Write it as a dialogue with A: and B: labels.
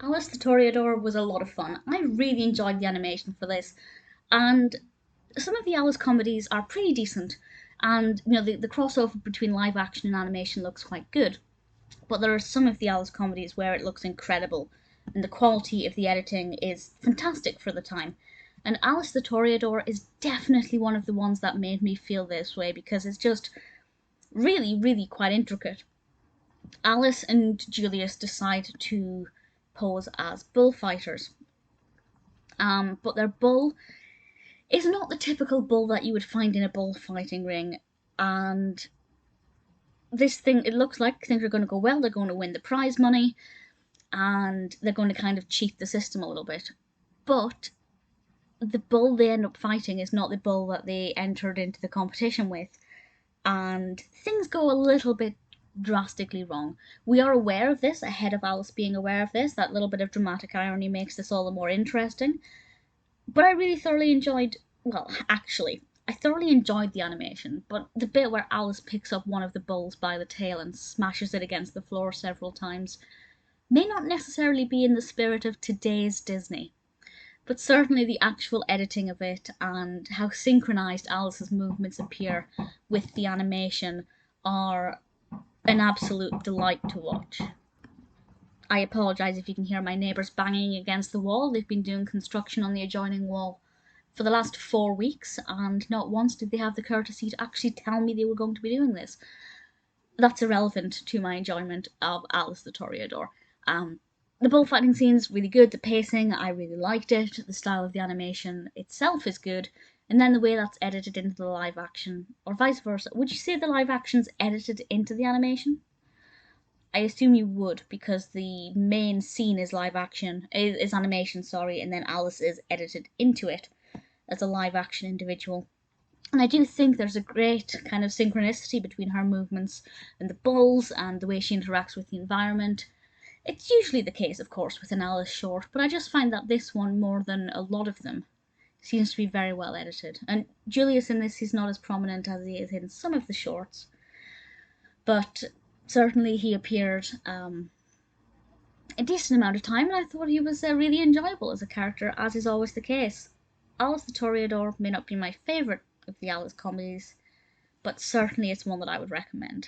A: Alice the Toreador was a lot of fun. I really enjoyed the animation for this, and some of the Alice comedies are pretty decent, and the crossover between live action and animation looks quite good. But there are some of the Alice comedies where it looks incredible, and the quality of the editing is fantastic for the time. And Alice the Toreador is definitely one of the ones that made me feel this way because it's just really, really quite intricate. Alice and Julius decide to pose as bullfighters, but their bull is not the typical bull that you would find in a bullfighting ring. And this thing, it looks like things are going to go well. They're going to win the prize money, and they're going to kind of cheat the system a little bit. But the bull they end up fighting is not the bull that they entered into the competition with, and things go a little bit drastically wrong. We are aware of this ahead of Alice being aware of this. That little bit of dramatic irony makes this all the more interesting. But I really thoroughly enjoyed, well, actually, I thoroughly enjoyed the animation, but the bit where Alice picks up one of the bulls by the tail and smashes it against the floor several times may not necessarily be in the spirit of today's Disney. But certainly the actual editing of it and how synchronized Alice's movements appear with the animation are an absolute delight to watch. I apologise if you can hear my neighbours banging against the wall. They've been doing construction on the adjoining wall for the last 4 weeks, and not once did they have the courtesy to actually tell me they were going to be doing this. That's irrelevant to my enjoyment of Alice the Toreador. The bullfighting scene's really good, the pacing, I really liked it, the style of the animation itself is good, and then the way that's edited into the live action, or vice versa. Would you say the live action's edited into the animation? I assume you would, because the main scene is live action, is animation, sorry, and then Alice is edited into it as a live action individual. And I do think there's a great kind of synchronicity between her movements and the bulls and the way she interacts with the environment. It's usually the case, of course, with an Alice short, but I just find that this one, more than a lot of them, seems to be very well edited. And Julius in this, he's not as prominent as he is in some of the shorts, but certainly he appeared a decent amount of time, and I thought he was really enjoyable as a character, as is always the case. Alice the Toreador may not be my favourite of the Alice comedies, but certainly it's one that I would recommend.